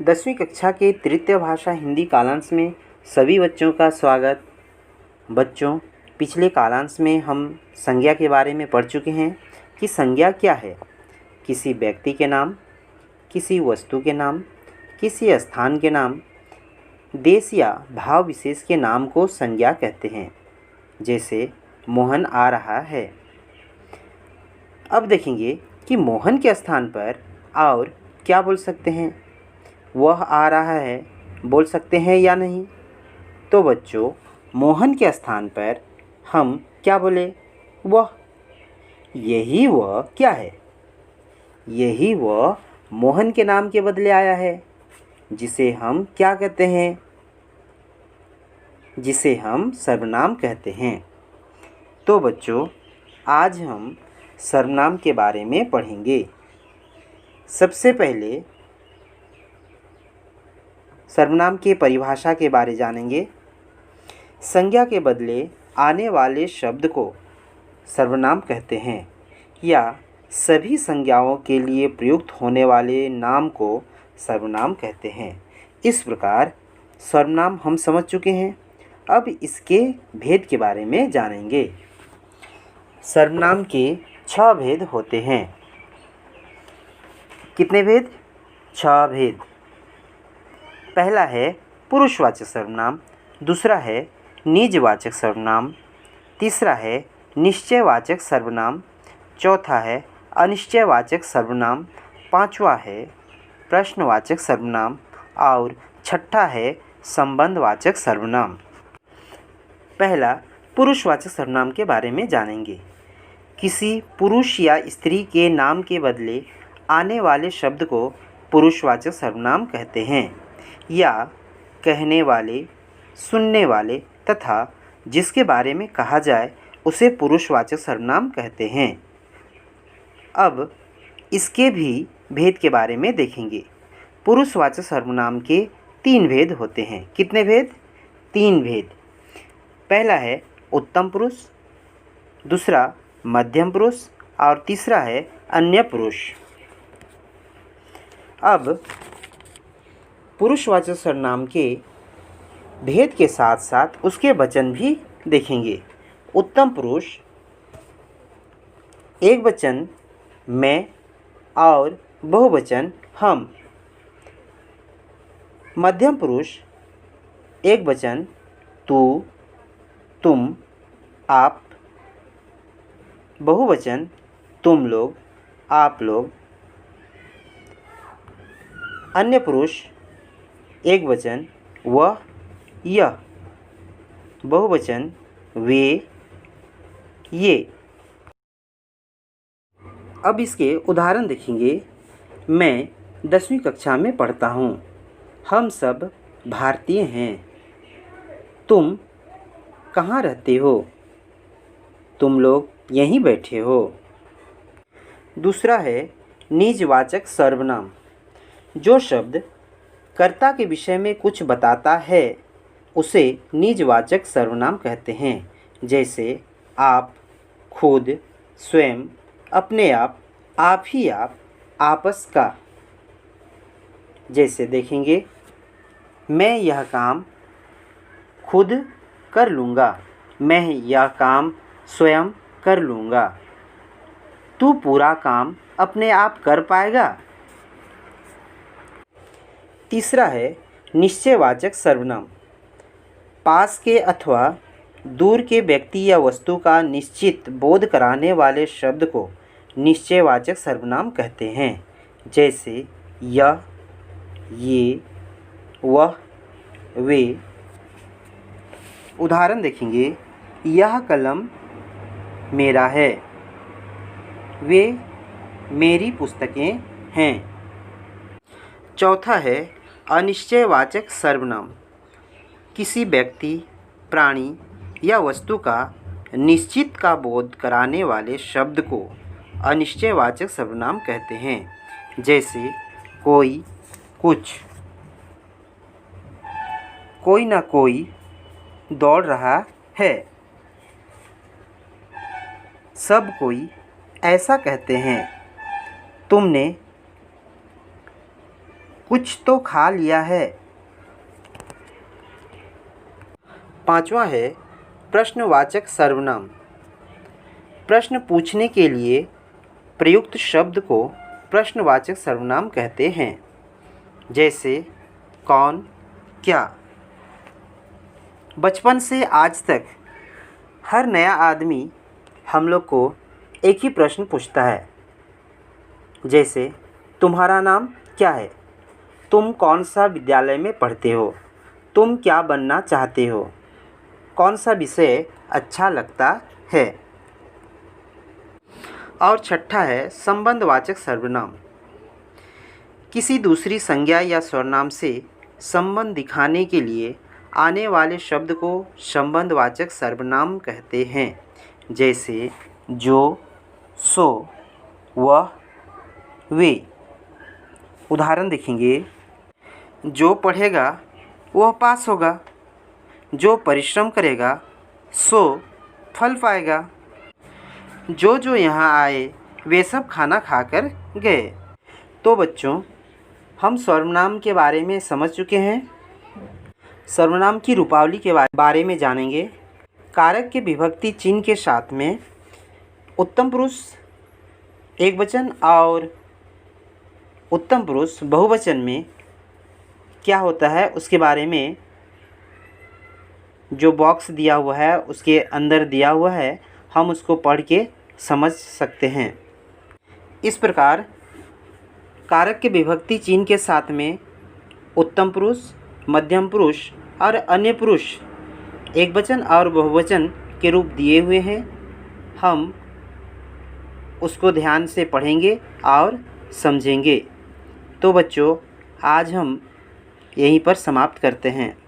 10वीं कक्षा के तृतीय भाषा हिंदी कालांश में सभी बच्चों का स्वागत। बच्चों, पिछले कालांश में हम संज्ञा के बारे में पढ़ चुके हैं कि संज्ञा क्या है। किसी व्यक्ति के नाम, किसी वस्तु के नाम, किसी स्थान के नाम, देश या भाव विशेष के नाम को संज्ञा कहते हैं। जैसे मोहन आ रहा है। अब देखेंगे कि मोहन के स्थान पर और क्या बोल सकते हैं। वह आ रहा है बोल सकते हैं या नहीं। तो बच्चों, मोहन के स्थान पर हम क्या बोले? वह। यही वह क्या है? यही वह मोहन के नाम के बदले आया है, जिसे हम क्या कहते हैं? जिसे हम सर्वनाम कहते हैं। तो बच्चों, आज हम सर्वनाम के बारे में पढ़ेंगे। सबसे पहले सर्वनाम की परिभाषा के बारे जानेंगे। संज्ञा के बदले आने वाले शब्द को सर्वनाम कहते हैं या सभी संज्ञाओं के लिए प्रयुक्त होने वाले नाम को सर्वनाम कहते हैं। इस प्रकार सर्वनाम हम समझ चुके हैं। अब इसके भेद के बारे में जानेंगे। सर्वनाम के 6 भेद होते हैं। कितने भेद? 6 भेद। पहला है पुरुषवाचक सर्वनाम, दूसरा है निजवाचक सर्वनाम, तीसरा है निश्चयवाचक सर्वनाम, चौथा है अनिश्चयवाचक सर्वनाम, पांचवा है प्रश्नवाचक सर्वनाम और छठा है संबंधवाचक सर्वनाम। पहला पुरुषवाचक सर्वनाम के बारे में जानेंगे। किसी पुरुष या स्त्री के नाम के बदले आने वाले शब्द को पुरुषवाचक सर्वनाम कहते हैं या कहने वाले, सुनने वाले तथा जिसके बारे में कहा जाए उसे पुरुषवाचक सर्वनाम कहते हैं। अब इसके भी भेद के बारे में देखेंगे। पुरुषवाचक सर्वनाम के 3 भेद होते हैं। कितने भेद? 3 भेद। पहला है उत्तम पुरुष, दूसरा मध्यम पुरुष और तीसरा है अन्य पुरुष। अब पुरुषवाचक सर्वनाम के भेद के साथ साथ उसके वचन भी देखेंगे। उत्तम पुरुष एक वचन मैं और बहुवचन हम। मध्यम पुरुष एक वचन तू, तुम, आप। बहुवचन तुम लोग, आप लोग। अन्य पुरुष एक वचन वह, यह। बहुवचन वे, ये। अब इसके उदाहरण देखेंगे। मैं 10वीं कक्षा में पढ़ता हूँ। हम सब भारतीय हैं। तुम कहाँ रहते हो? तुम लोग यहीं बैठे हो। दूसरा है निजवाचक सर्वनाम। जो शब्द कर्ता के विषय में कुछ बताता है उसे निजवाचक सर्वनाम कहते हैं। जैसे आप, खुद, स्वयं, अपने आप ही आप, आपस का। जैसे देखेंगे, मैं यह काम खुद कर लूँगा, मैं यह काम स्वयं कर लूँगा। तू पूरा काम अपने आप कर पाएगा। तीसरा है निश्चयवाचक सर्वनाम। पास के अथवा दूर के व्यक्ति या वस्तु का निश्चित बोध कराने वाले शब्द को निश्चयवाचक सर्वनाम कहते हैं। जैसे यह, ये, वह, वे। उदाहरण देखेंगे। यह कलम मेरा है, वे मेरी पुस्तकें हैं। चौथा है अनिश्चयवाचक सर्वनाम। किसी व्यक्ति, प्राणी या वस्तु का निश्चित का बोध कराने वाले शब्द को अनिश्चयवाचक सर्वनाम कहते हैं। जैसे कोई, कुछ। कोई ना कोई दौड़ रहा है। सब कोई ऐसा कहते हैं। तुमने कुछ तो खा लिया है। पांचवा है प्रश्नवाचक सर्वनाम। प्रश्न पूछने के लिए प्रयुक्त शब्द को प्रश्नवाचक सर्वनाम कहते हैं। जैसे कौन, क्या। बचपन से आज तक हर नया आदमी हम लोग को एक ही प्रश्न पूछता है। जैसे तुम्हारा नाम क्या है, तुम कौन सा विद्यालय में पढ़ते हो, तुम क्या बनना चाहते हो, कौन सा विषय अच्छा लगता है। और छठा है संबंधवाचक सर्वनाम। किसी दूसरी संज्ञा या सर्वनाम से संबंध दिखाने के लिए आने वाले शब्द को संबंधवाचक सर्वनाम कहते हैं। जैसे जो, सो, वह, वे। उदाहरण देखेंगे। जो पढ़ेगा वह पास होगा, जो परिश्रम करेगा सो फल पाएगा, जो यहाँ आए वे सब खाना खाकर गए। तो बच्चों, हम सर्वनाम के बारे में समझ चुके हैं। सर्वनाम की रूपावली के बारे में जानेंगे। कारक के विभक्ति चिन्ह के साथ में उत्तम पुरुष एकवचन और उत्तम पुरुष बहुवचन में क्या होता है उसके बारे में जो बॉक्स दिया हुआ है उसके अंदर दिया हुआ है, हम उसको पढ़ के समझ सकते हैं। इस प्रकार कारक के विभक्ति चिन्ह के साथ में उत्तम पुरुष, मध्यम पुरुष और अन्य पुरुष एकवचन और बहुवचन के रूप दिए हुए हैं। हम उसको ध्यान से पढ़ेंगे और समझेंगे। तो बच्चों, आज हम यहीं पर समाप्त करते हैं।